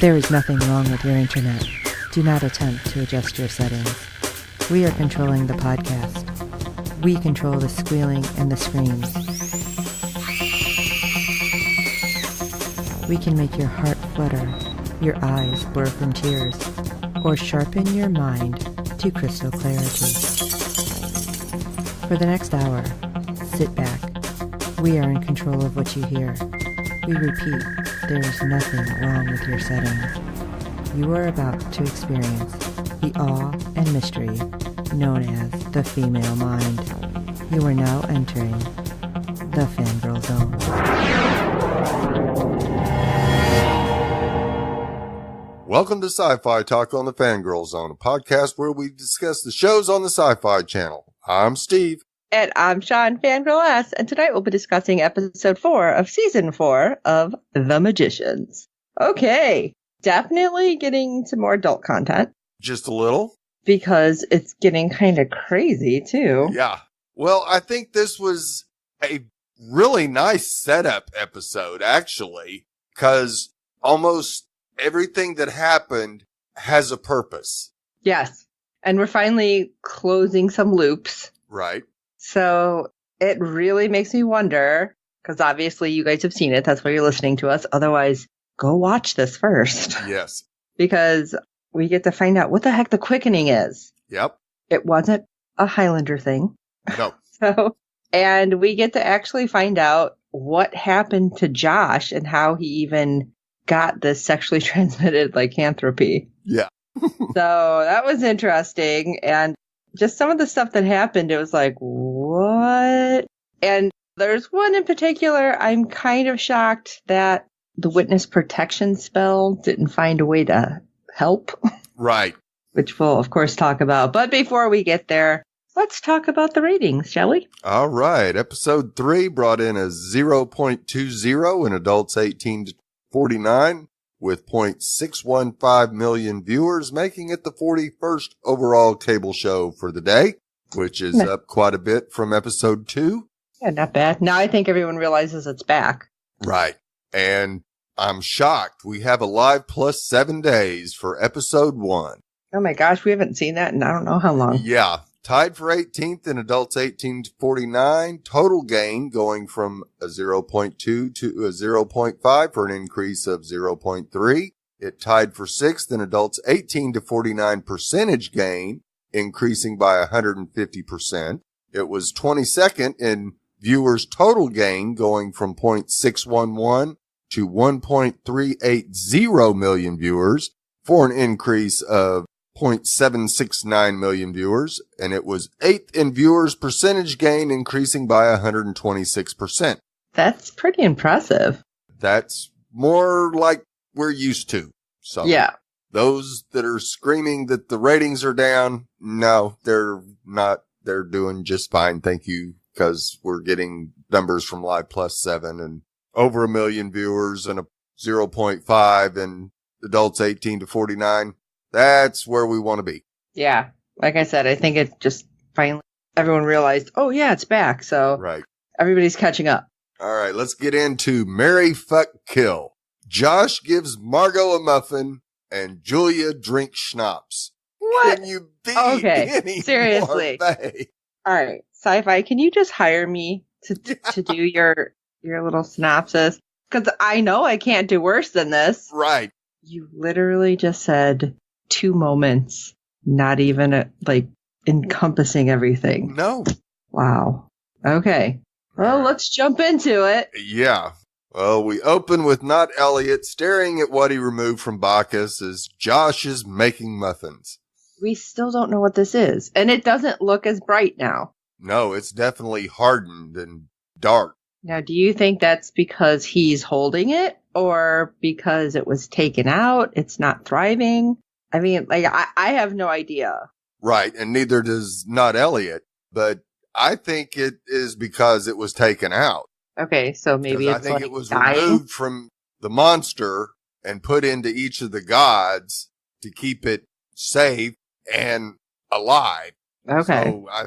There is nothing wrong with your internet. Do not attempt to adjust your settings. We are controlling the podcast. We control the squealing and the screams. We can make your heart flutter, your eyes blur from tears, or sharpen your mind to crystal clarity. For the next hour, sit back. We are in control of what you hear. We repeat, there is nothing wrong with your settings. You are about to experience the awe and mystery known as the female mind. You are now entering the Fangirl Zone. Welcome to SYFY Talk on the Fangirl Zone, a podcast where we discuss the shows on the SYFY channel. I'm Steve. And I'm Sean, Fangirl S, and tonight we'll be discussing episode 4 of season 4 of The Magicians. Okay, definitely getting some more adult content. Just a little. Because it's getting kind of crazy, too. Yeah. Well, I think this was a really nice setup episode, actually, because almost everything that happened has a purpose. Yes. And we're finally closing some loops. Right. So it really makes me wonder, because obviously you guys have seen it. That's why you're listening to us. Otherwise, go watch this first. Yes. Because we get to find out what the heck the quickening is. Yep. It wasn't a Highlander thing. No. And we get to actually find out what happened to Josh and how he even got this sexually transmitted lycanthropy. Yeah. So that was interesting. And just some of the stuff that happened, it was like, what? And there's one in particular, I'm kind of shocked that the witness protection spell didn't find a way to help. Right. Which we'll, of course, talk about. But before we get there, let's talk about the ratings, shall we? All right. Episode 3 brought in a 0.20 in adults 18 to 49 with 0.615 million viewers, making it the 41st overall cable show for the day, which is up quite a bit from episode 2. Yeah, not bad. Now I think everyone realizes it's back. Right. And I'm shocked. We have a live plus 7 days for episode 1. Oh my gosh, we haven't seen that in I don't know how long. Yeah. Tied for 18th in adults 18 to 49. Total gain going from a 0.2 to a 0.5 for an increase of 0.3. It tied for 6th in adults 18 to 49 percentage gain, increasing by 150%. It was 22nd in viewers total gain going from 0.611 to 1.380 million viewers for an increase of 0.769 million viewers, and it was 8th in viewers percentage gain, increasing by 126%. That's pretty impressive. That's more like we're used to. So yeah. Those that are screaming that the ratings are down, no, they're not. They're doing just fine. Thank you. Because we're getting numbers from Live Plus 7 and over 1 million viewers and a 0.5 in adults 18 to 49. That's where we want to be. Yeah. Like I said, I think it just finally everyone realized, oh yeah, it's back. So right. Everybody's catching up. All right, let's get into Marry, Fuck, Kill. Josh gives Margot a muffin and Julia drinks schnapps. What? Can you be any seriously? more vague? All right, SYFY, can you just hire me to do your little synopsis? Because I know I can't do worse than this. Right. You literally just said 2 moments, not even encompassing everything. No. Wow. Okay. Well, let's jump into it. Yeah. Well, we open with Not Elliot staring at what he removed from Bacchus as Josh is making muffins. We still don't know what this is, and it doesn't look as bright now. No, it's definitely hardened and dark. Now, do you think that's because he's holding it, or because it was taken out, it's not thriving? I mean, I have no idea. Right, and neither does Not Elliot, but I think it is because it was taken out. Okay, so maybe it's I think it was dying? removed from the monster and put into each of the gods to keep it safe and alive. Okay. So I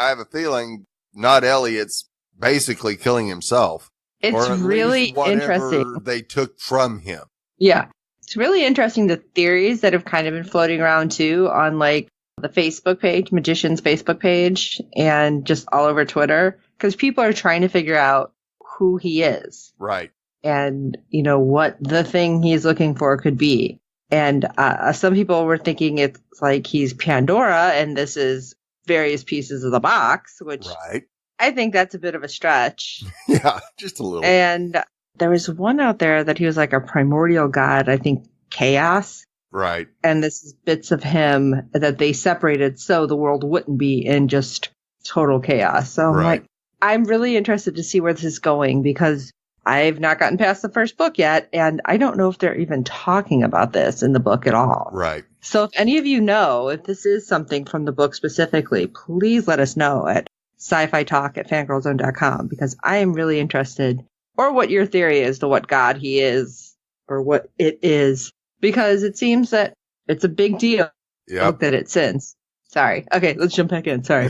have a feeling Not Elliot's basically killing himself. It's or at really least whatever interesting. they took from him. Yeah. It's really interesting the theories that have kind of been floating around too on like the Facebook page, Magician's Facebook page, and just all over Twitter, because people are trying to figure out who he is. Right. And, what the thing he's looking for could be. And some people were thinking it's like he's Pandora and this is various pieces of the box, which I think that's a bit of a stretch. Yeah, just a little. And there was one out there that he was like a primordial god, I think chaos. Right. And this is bits of him that they separated so the world wouldn't be in just total chaos. So I'm really interested to see where this is going because I've not gotten past the first book yet, and I don't know if they're even talking about this in the book at all. Right. So if any of you know if this is something from the book specifically, please let us know at SYFY Talk at fangirlzone.com because I am really interested, or what your theory is to what god he is, or what it is, because it seems that it's a big deal that it's since. Sorry. Okay, let's jump back in. Sorry.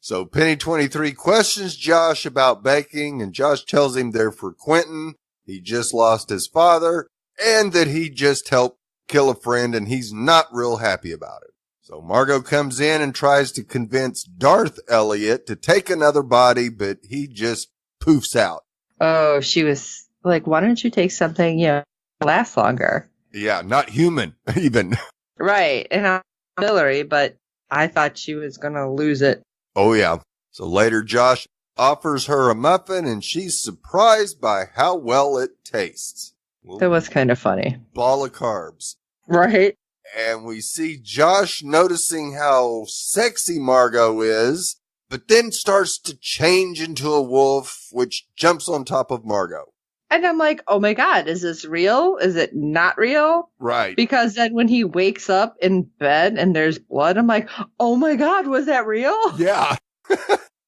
So Penny 23 questions Josh about baking, and Josh tells him they're for Quentin. He just lost his father, and that he just helped kill a friend, and he's not real happy about it. So Margot comes in and tries to convince Darth Elliot to take another body, but he just poofs out. Oh, she was like, why don't you take something, lasts longer? Yeah, not human, even. Right, and I'm Hillary, but I thought she was going to lose it. Oh, yeah. So later, Josh offers her a muffin, and she's surprised by how well it tastes. That was kind of funny. Ball of carbs. Right. And we see Josh noticing how sexy Margot is, but then starts to change into a wolf, which jumps on top of Margot. And I'm like, oh my God, is this real? Is it not real? Right. Because then when he wakes up in bed and there's blood, I'm like, oh my God, was that real? Yeah.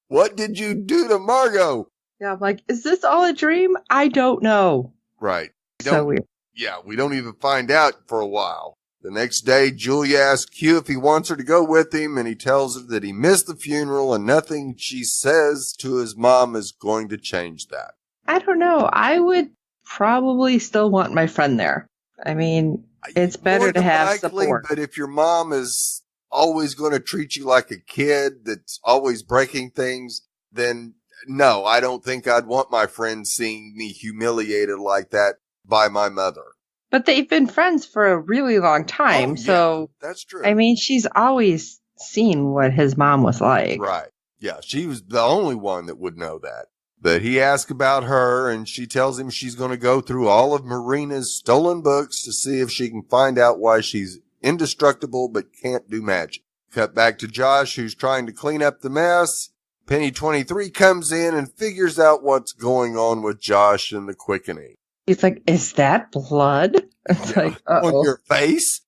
What did you do to Margot? Yeah, I'm like, is this all a dream? I don't know. Right. So weird. Yeah, we don't even find out for a while. The next day, Julia asks Q if he wants her to go with him, and he tells her that he missed the funeral and nothing she says to his mom is going to change that. I don't know. I would probably still want my friend there. I mean, it's better to have support. But if your mom is always going to treat you like a kid that's always breaking things, then no, I don't think I'd want my friend seeing me humiliated like that by my mother. But they've been friends for a really long time. So that's true. I mean, she's always seen what his mom was like. Right. Yeah, she was the only one that would know that. But he asks about her, and she tells him she's going to go through all of Marina's stolen books to see if she can find out why she's indestructible but can't do magic. Cut back to Josh, who's trying to clean up the mess. Penny 23 comes in and figures out what's going on with Josh and the quickening. He's like, is that blood? It's like, on your face?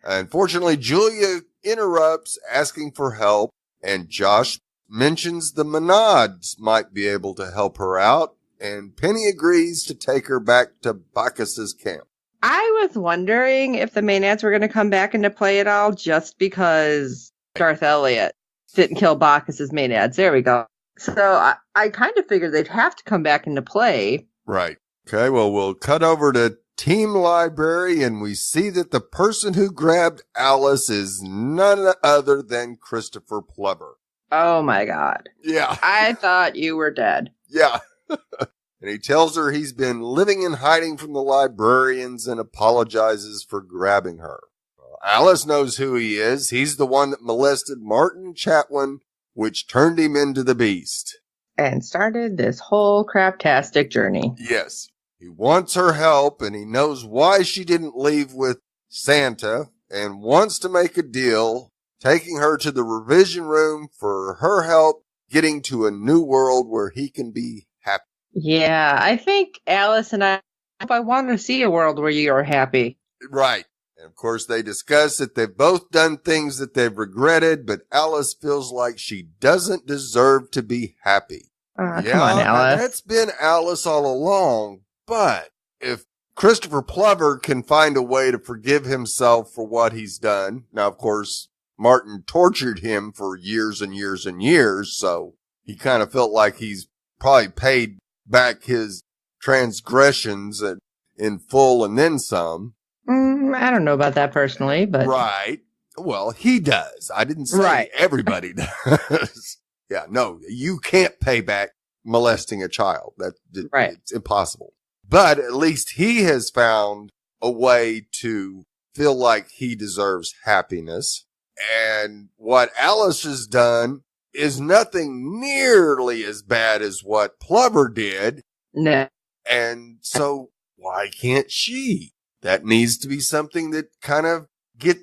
Unfortunately, Julia interrupts, asking for help, and Josh mentions the Monads might be able to help her out, and Penny agrees to take her back to Bacchus's camp. I was wondering if the Maenads were going to come back into play at all, just because Darth Elliot didn't kill Bacchus's Maenads. There we go. So I kind of figured they'd have to come back into play. Right. Okay, well, we'll cut over to Team Library, and we see that the person who grabbed Alice is none other than Christopher Plover. Oh my God. Yeah. I thought you were dead. Yeah. And he tells her he's been living in hiding from the librarians and apologizes for grabbing her. Well, Alice knows who he is. He's the one that molested Martin Chatwin, which turned him into the beast. And started this whole craptastic journey. Yes. He wants her help, and he knows why she didn't leave with Santa, and wants to make a deal, taking her to the revision room for her help getting to a new world where he can be happy. Yeah, I think Alice and I want to see a world where you are happy. Right. And of course, they discuss that they've both done things that they've regretted, but Alice feels like she doesn't deserve to be happy. Come on, Alice. That's been Alice all along, but if Christopher Plover can find a way to forgive himself for what he's done, now, of course, Martin tortured him for years and years and years, so he kind of felt like he's probably paid back his transgressions, and in full and then some. I don't know about that personally, but. Right. Well, he does. I didn't say everybody does. Yeah, no, you can't pay back molesting a child. It's impossible. But at least he has found a way to feel like he deserves happiness. And what Alice has done is nothing nearly as bad as what Plover did. No. And so why can't she? That needs to be something that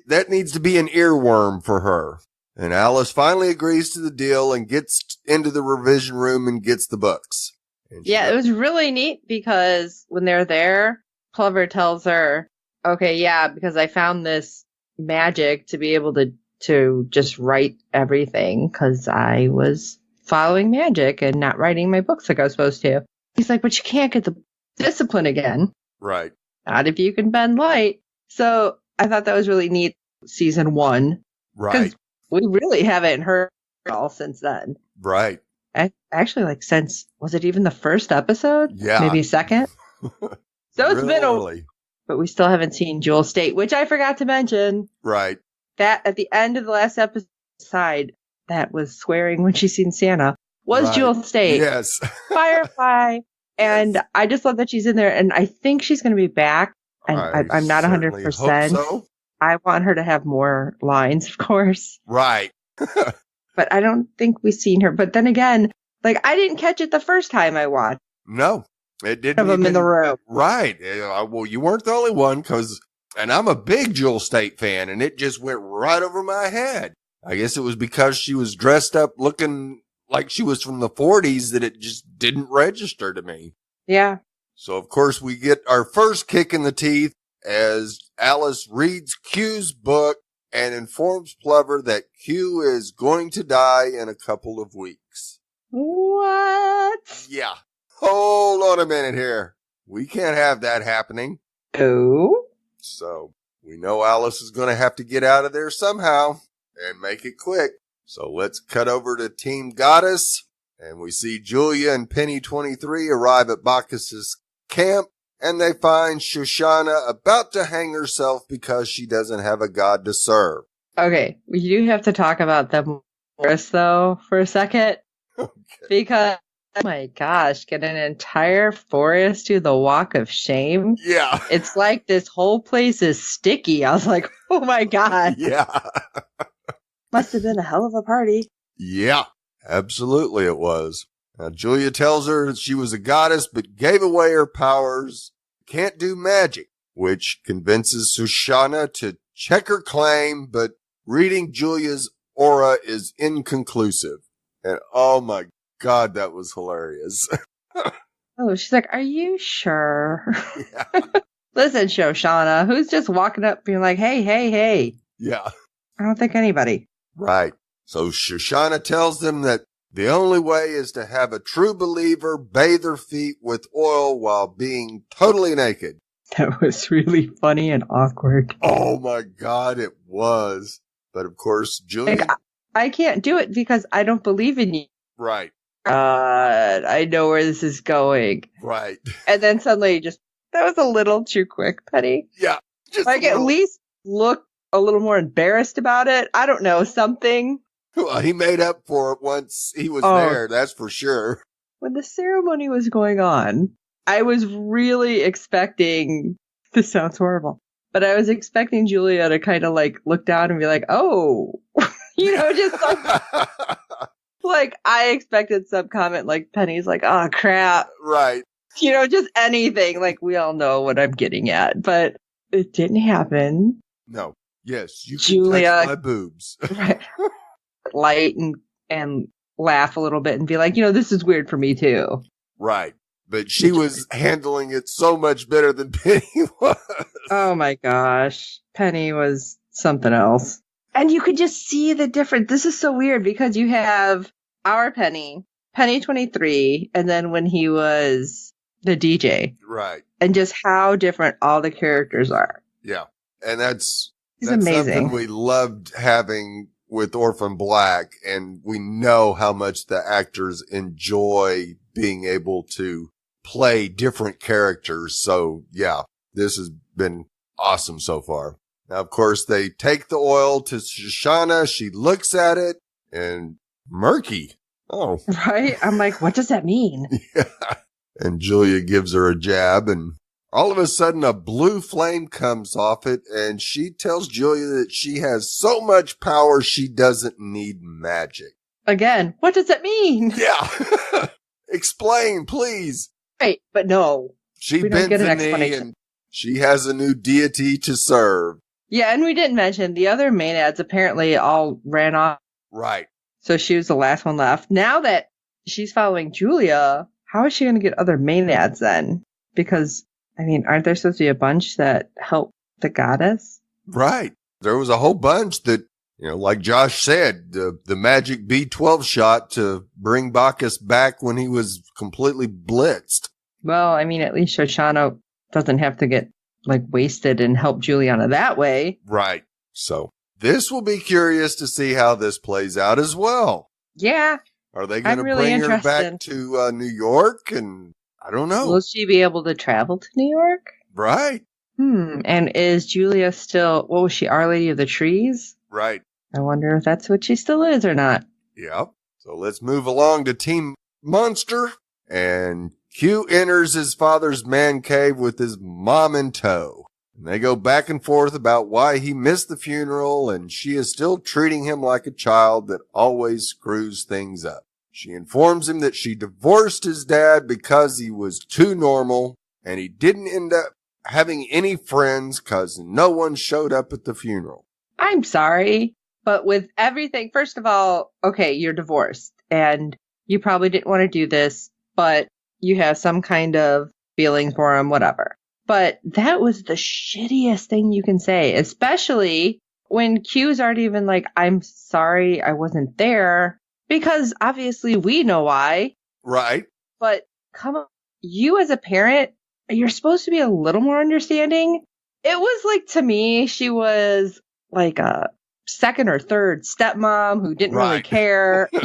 that needs to be an earworm for her. And Alice finally agrees to the deal and gets into the revision room and gets the books. Yeah, it was really neat because when they're there, Plover tells her, okay, yeah, because I found this magic to be able to just write everything because I was following magic and not writing my books like I was supposed to. He's like, but you can't get the discipline again. Right. Not if you can bend light. So I thought that was really neat. Season 1. Right. We really haven't heard it all since then. Right. Actually, like since, was it even the first episode? Yeah. Maybe second? So it's been early. But we still haven't seen Jewel State, which I forgot to mention. Right. That at the end of the last episode, that was swearing when she seen Santa, was Jewel State. Yes. Firefly. And I just love that she's in there. And I think she's going to be back. And I'm not 100%. So. I want her to have more lines, of course. Right. But I don't think we've seen her. But then again, like I didn't catch it the first time I watched. No, it didn't. Of them in the room. Right. Well, you weren't the only one and I'm a big Jewel State fan, and it just went right over my head. I guess it was because she was dressed up looking like she was from the 40s that it just didn't register to me. Yeah. So, of course, we get our first kick in the teeth as Alice reads Q's book and informs Plover that Q is going to die in a couple of weeks. What? Yeah. Hold on a minute here. We can't have that happening. Oh? So, we know Alice is going to have to get out of there somehow and make it quick. So, let's cut over to Team Goddess, and we see Julia and Penny 23 arrive at Bacchus's camp, and they find Shoshana about to hang herself because she doesn't have a god to serve. Okay, we do have to talk about the forest, though, for a second. Okay. Because, oh my gosh, get an entire forest do the walk of shame? Yeah. It's like this whole place is sticky. I was like, oh my god. Yeah. Must have been a hell of a party. Yeah, absolutely it was. Now, Julia tells her that she was a goddess, but gave away her powers, can't do magic, which convinces Shoshana to check her claim, but reading Julia's aura is inconclusive. And oh my God, that was hilarious. Oh, she's like, are you sure? Yeah. Listen, Shoshana, who's just walking up being like, hey, hey, hey. Yeah. I don't think anybody. Right. So Shoshana tells them that the only way is to have a true believer bathe her feet with oil while being totally naked. That was really funny and awkward. Oh my God, it was. But of course, Julia... Like, I can't do it because I don't believe in you. Right. I know where this is going. Right. And then suddenly that was a little too quick, Penny. Yeah. Just like at least look a little more embarrassed about it. I don't know, something. Well, he made up for it once he was there, that's for sure. When the ceremony was going on, I was really expecting, this sounds horrible, but I was expecting Julia to kind of like look down and be like, oh, just like I expected some comment like Penny's like, oh crap. Right. Just anything. Like we all know what I'm getting at, but it didn't happen. No. Yes, you can Julia, touch my boobs. Right. Light and laugh a little bit and be like, this is weird for me too. Right. But she was handling it so much better than Penny was. Oh my gosh. Penny was something else. And you could just see the difference. This is so weird because you have our Penny 23, and then when he was the DJ. Right. And just how different all the characters are. Yeah. And that's amazing. Something we loved having with Orphan Black, and we know how much the actors enjoy being able to play different characters. So yeah, this has been awesome so far. Now, of course, they take the oil to Shoshana. She looks at it and murky. Oh, Right? I'm like, what does that mean? yeah. And Julia gives her a jab, and all of a sudden a blue flame comes off it, and she tells Julia that she has so much power she doesn't need magic. Again, what does that mean? Yeah. Explain, please. Right, but no. She We don't bends get an the knee, explanation. and she has a new deity to serve. Yeah, and we didn't mention the other Maenads apparently all ran off. Right. So she was the last one left. Now that she's following Julia, how is she going to get other Maenads then? Because, I mean, aren't there supposed to be a bunch that help the goddess? Right. There was a whole bunch that, like Josh said, the magic B12 shot to bring Bacchus back when he was completely blitzed. Well, I mean, at least Shoshana doesn't have to get, wasted and help Juliana that way. Right. So this will be curious to see how this plays out as well. Yeah. Are they going to really bring her interested. back to New York? And I don't know. Will she be able to travel to New York? Right. And is Julia still, what was she, Our Lady of the Trees? Right. I wonder if that's what she still is or not. Yep. So let's move along to Team Monster. And Q enters his father's man cave with his mom in tow. And they go back and forth about why he missed the funeral, and she is still treating him like a child that always screws things up. She informs him that she divorced his dad because he was too normal, and he didn't end up having any friends because no one showed up at the funeral. I'm sorry, but with everything, first of all, okay, you're divorced, and you probably didn't want to do this, but you have some kind of feeling for him, whatever. But that was the shittiest thing you can say, especially when Q's already even like, I'm sorry I wasn't there, because obviously we know why. Right. But come on, you as a parent, you're supposed to be a little more understanding. It was like, to me, she was like a second or third stepmom who didn't really care, Like,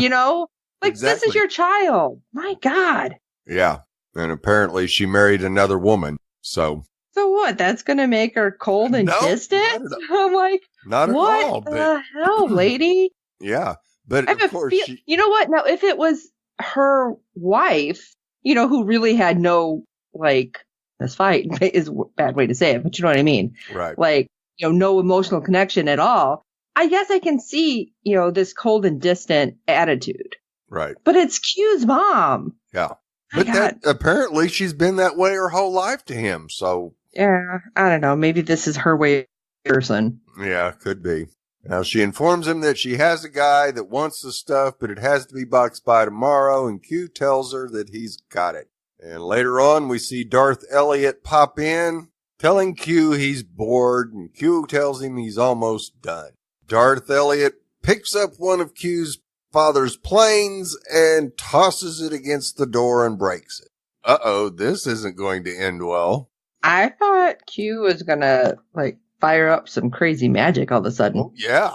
Exactly. This is your child. My God. Yeah. And apparently she married another woman. So what? That's going to make her cold and No, distant? not at I'm like, not at what all. the hell, lady? Yeah. But I have of course, you know what? Now, if it was her wife, who really had no, this fight is a bad way to say it, but you know what I mean? right. No emotional connection at all. I guess I can see, this cold and distant attitude. Right. But it's Q's mom. Yeah. My But God. apparently she's been that way her whole life to him. So Yeah, I don't know. Maybe this is her way of person. yeah, could be. Now she informs him that she has a guy that wants the stuff, but it has to be boxed by tomorrow. And Q tells her that he's got it. And later on, we see Darth Elliot pop in, telling Q he's bored, and Q tells him he's almost done. Darth Elliot picks up one of Q's father's planes and tosses it against the door and breaks it. Uh-oh, this isn't going to end well. I thought Q was gonna, fire up some crazy magic all of a sudden. Oh, yeah.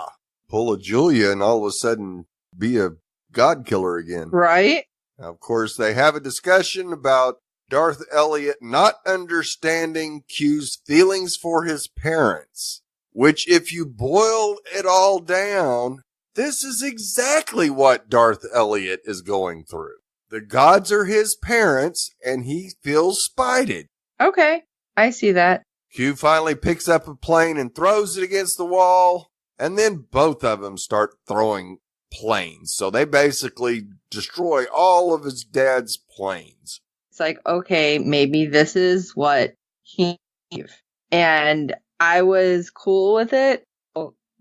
Pull a Julia and all of a sudden be a god killer again. Right? Now, of course, they have a discussion about Darth Elliot not understanding Q's feelings for his parents, which if you boil it all down, this is exactly what Darth Elliot is going through. The gods are his parents, and he feels spited. Okay, I see that. Q finally picks up a plane and throws it against the wall, and then both of them start throwing planes. So they basically destroy all of his dad's planes. It's like, okay, maybe this is what he... And I was cool with it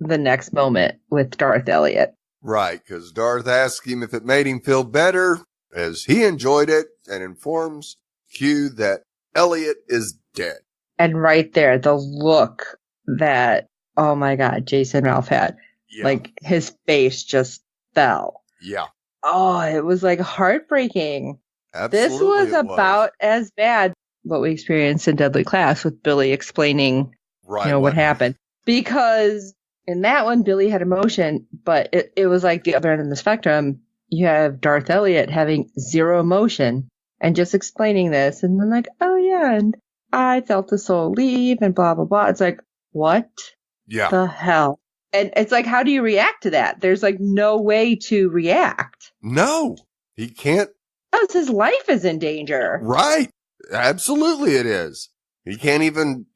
the next moment with Darth Elliot. Right, because Darth asks him if it made him feel better, as he enjoyed it, and informs Q that Elliot is dead. And right there, the look that, oh my God, Jason Ralph had. Yeah. His face just fell. Yeah. Oh, it was heartbreaking. Absolutely. This was about as bad what we experienced in Deadly Class with Billy explaining, what happened. Because in that one, Billy had emotion, but it was like the other end of the spectrum. You have Darth Elliot having zero emotion, and just explaining this. And then like, oh yeah, and I felt the soul leave and blah, blah, blah. It's like, what the hell? And it's like, how do you react to that? There's like no way to react. No, he can't. Because his life is in danger. Right. Absolutely it is. He can't even,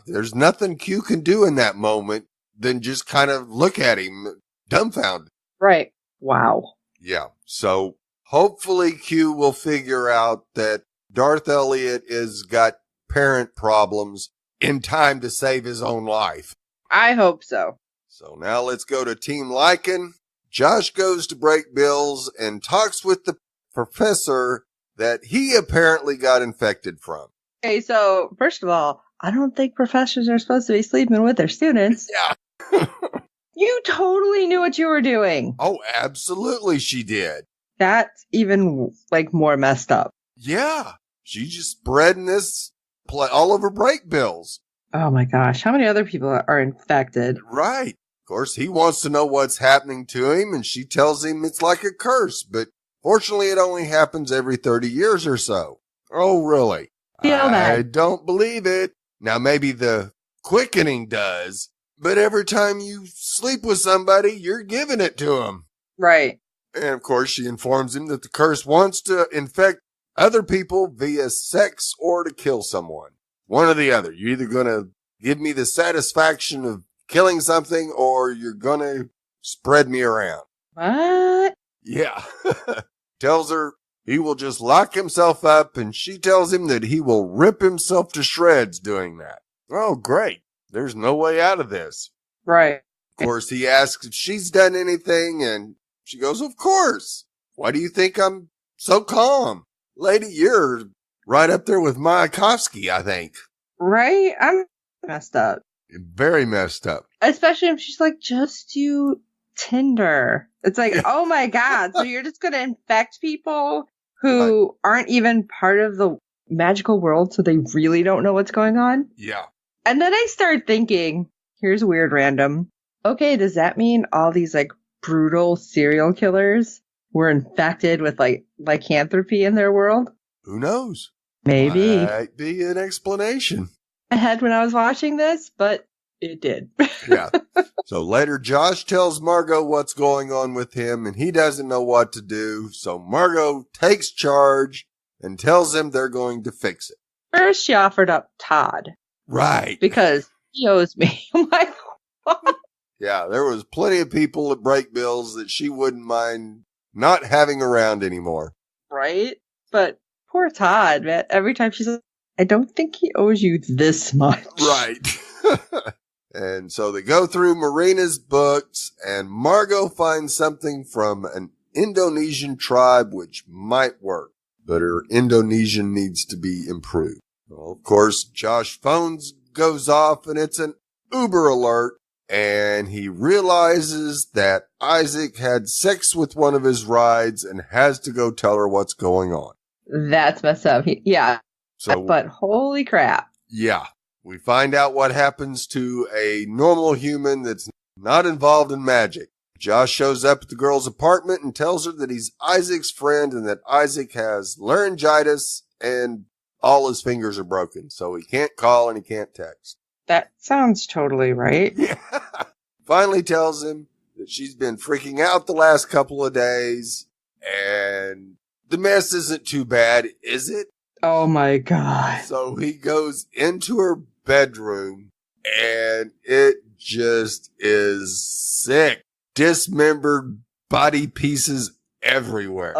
there's nothing Q can do in that moment than just kind of look at him dumbfounded. Right. Wow. Yeah. So hopefully Q will figure out that Darth Elliott has got parent problems in time to save his own life. I hope so. So now let's go to Team Lycan. Josh goes to break bills and talks with the professor that he apparently got infected from. Okay, so first of all, I don't think professors are supposed to be sleeping with their students. Yeah. You totally knew what you were doing. Oh, absolutely she did. That's even like more messed up. Yeah. She's just spreading this all over break bills. Oh my gosh. How many other people are infected? Right. Of course, he wants to know what's happening to him, and she tells him it's like a curse, but fortunately it only happens every 30 years or so. Oh, really? I don't believe it. Now, maybe the quickening does, but every time you sleep with somebody, you're giving it to them. Right. And of course, she informs him that the curse wants to infect other people via sex or to kill someone. One or the other. You're either going to give me the satisfaction of killing something or you're going to spread me around. What? Yeah. Tells her he will just lock himself up, and she tells him that he will rip himself to shreds doing that. Oh, great. There's no way out of this. Right. Of course, he asks if she's done anything, and she goes, of course. Why do you think I'm so calm? Lady, you're right up there with Mayakovsky, I think. Right? I'm messed up. Very messed up. Especially if she's like, just do Tinder. It's like, oh my God. So you're just going to infect people who aren't even part of the magical world, so they really don't know what's going on? Yeah. And then I start thinking, here's weird random. Okay, does that mean all these like brutal serial killers were infected with like lycanthropy in their world? Who knows? Maybe. Might be an explanation. I had when I was watching this, but it did. Yeah. So later, Josh tells Margot what's going on with him, and he doesn't know what to do. So Margot takes charge and tells him they're going to fix it. First, she offered up Todd. Right. Because he owes me. I'm like, what? Yeah, there was plenty of people at break bills that she wouldn't mind not having around anymore. Right? But poor Todd, man. Every time she's like, I don't think he owes you this much. Right. And so they go through Marina's books, and Margot finds something from an Indonesian tribe which might work, but her Indonesian needs to be improved. Well, of course, Josh's phone goes off, and it's an Uber alert, and he realizes that Isaac had sex with one of his rides and has to go tell her what's going on. That's messed up. Yeah. So, but holy crap. Yeah. We find out what happens to a normal human that's not involved in magic. Josh shows up at the girl's apartment and tells her that he's Isaac's friend and that Isaac has laryngitis and all his fingers are broken. So he can't call and he can't text. That sounds totally right. Yeah. Finally tells him that she's been freaking out the last couple of days and the mess isn't too bad, is it? Oh my God. So he goes into her bedroom and it just is sick. Dismembered body pieces everywhere.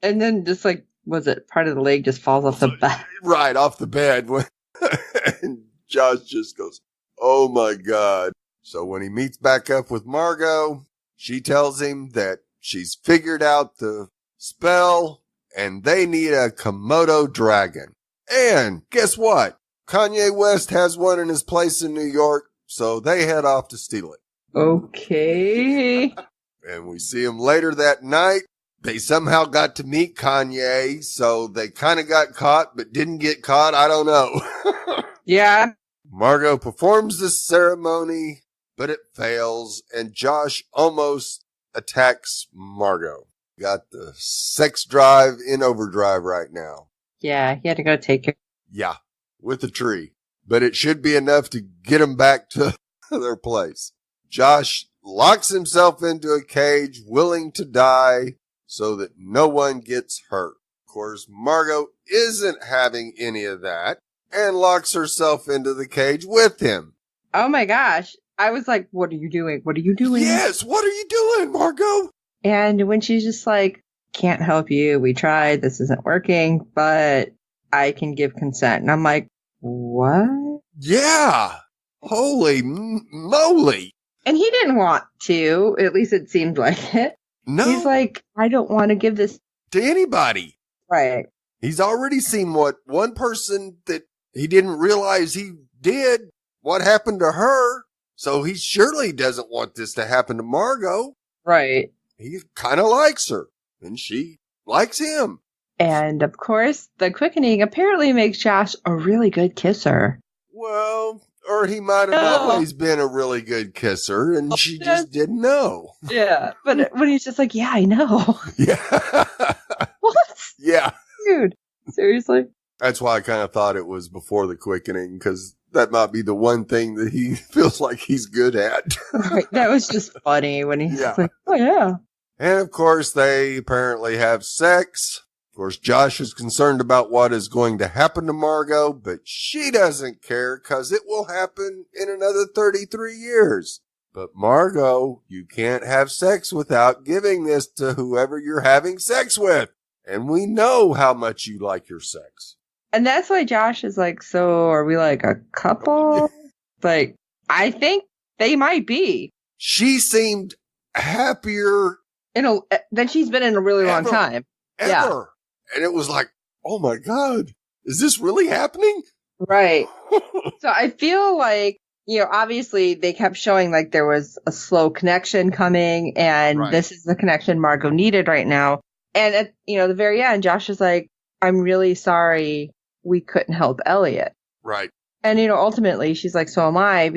And then just like, was it part of the leg just falls off the bed? Right, off the bed. And Josh just goes, oh my God. So when he meets back up with Margot, she tells him that she's figured out the spell and they need a Komodo dragon. And guess what? Kanye West has one in his place in New York, so they head off to steal it. Okay. And we see him later that night. They somehow got to meet Kanye, so they kind of got caught, but didn't get caught. I don't know. Yeah. Margot performs the ceremony, but it fails, and Josh almost attacks Margot. Got the sex drive in overdrive right now. Yeah, he had to go take care. Yeah, with the tree. But it should be enough to get them back to their place. Josh locks himself into a cage, willing to die so that no one gets hurt. Of course, Margot isn't having any of that and locks herself into the cage with him. Oh my gosh. I was like, what are you doing? What are you doing? Yes, what are you doing, Margot? And when she's just like, can't help you. We tried. This isn't working, but I can give consent. And I'm like, what? Yeah. Holy moly. And he didn't want to. At least it seemed like it. No. He's like, I don't want to give this to anybody. Right. He's already seen what one person that he didn't realize he did, what happened to her. So he surely doesn't want this to happen to Margot. Right. He kind of likes her and she likes him. And of course, the quickening apparently makes Josh a really good kisser. Well, or he might have always been a really good kisser and she just didn't know. Yeah. But when he's just like, yeah, I know. Yeah. What? Yeah. Dude, seriously? That's why I kind of thought it was before the quickening, because that might be the one thing that he feels like he's good at. Right. That was just funny when he's like, oh, yeah. And of course, they apparently have sex. Of course, Josh is concerned about what is going to happen to Margot, but she doesn't care because it will happen in another 33 years. But Margot, you can't have sex without giving this to whoever you're having sex with. And we know how much you like your sex. And that's why Josh is like, so are we like a couple? Like, I think they might be. She seemed happier than she's been in a really long time. Ever. Yeah. And it was like, oh my God, is this really happening? Right. So I feel like, obviously they kept showing like there was a slow connection coming and This is the connection Margot needed right now. And at, the very end, Josh is like, I'm really sorry we couldn't help Elliot. Right. And, ultimately she's like, so am I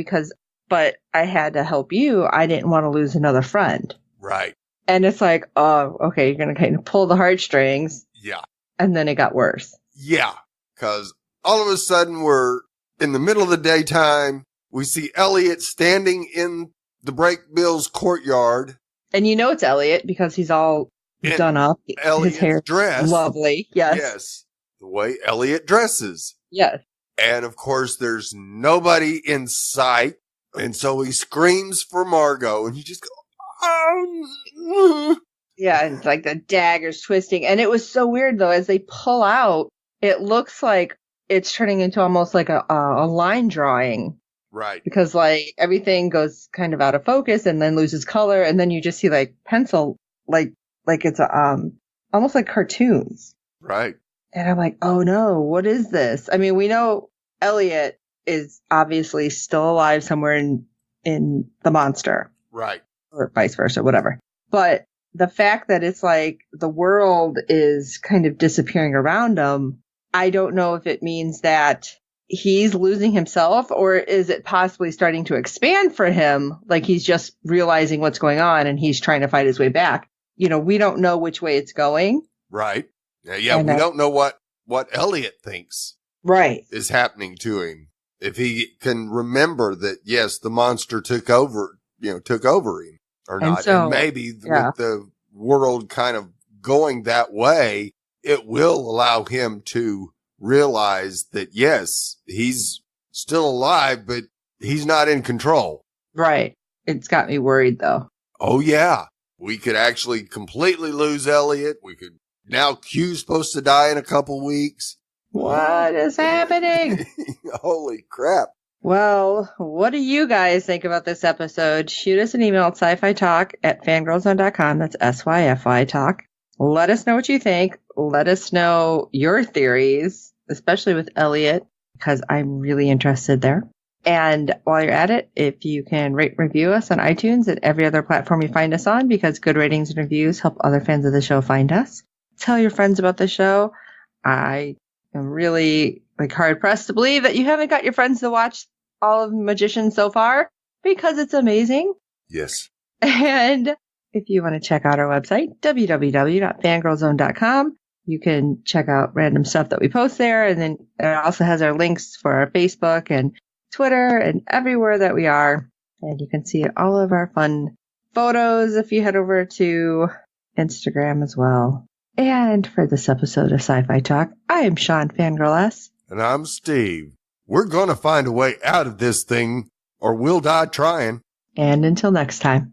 but I had to help you. I didn't want to lose another friend. Right. And it's like, oh, okay, you're going to kind of pull the heartstrings. Yeah. And then it got worse. Yeah. Because all of a sudden we're in the middle of the daytime. We see Elliot standing in the Breakbills courtyard. And it's Elliot because he's all done up. Elliot's his hair dress. Lovely. Yes. Yes. The way Elliot dresses. Yes. And of course there's nobody in sight. And so he screams for Margot and you just go, oh. Yeah. And it's like the dagger's twisting. And it was so weird though, as they pull out, it looks like it's turning into almost like a line drawing. Right. Because like everything goes kind of out of focus and then loses color. And then you just see like pencil, like it's almost like cartoons. Right. And I'm like, oh no, what is this? I mean, we know Elliot is obviously still alive somewhere in the monster. Right. Or vice versa, whatever. But the fact that it's like the world is kind of disappearing around him, I don't know if it means that he's losing himself or is it possibly starting to expand for him? Like he's just realizing what's going on and he's trying to fight his way back. We don't know which way it's going. Right. Yeah. We don't know what Elliot thinks. Right. Is happening to him. If he can remember that, yes, the monster took over him or not. And maybe with the world kind of going that way, it will allow him to realize that, yes, he's still alive, but he's not in control. Right. It's got me worried, though. Oh, yeah. We could actually completely lose Elliot. Now Q's supposed to die in a couple weeks. What is happening? Holy crap. Well, what do you guys think about this episode? Shoot us an email at syfytalk@fangirlzone.com. That's SYFY Talk. Let us know what you think. Let us know your theories, especially with Elliot, because I'm really interested there. And while you're at it, if you can rate and review us on iTunes and every other platform you find us on, because good ratings and reviews help other fans of the show find us. Tell your friends about the show. I am really hard pressed to believe that you haven't got your friends to watch all of Magicians so far because it's amazing. Yes. And if you want to check out our website, www.fangirlzone.com, You can check out random stuff that we post there. And then it also has our links for our Facebook and Twitter and everywhere that we are. And you can see all of our fun photos if you head over to Instagram as well. And for this episode of SYFY Talk, I am Sean Fangirl S. And I'm Steve. We're going to find a way out of this thing, or we'll die trying. And until next time.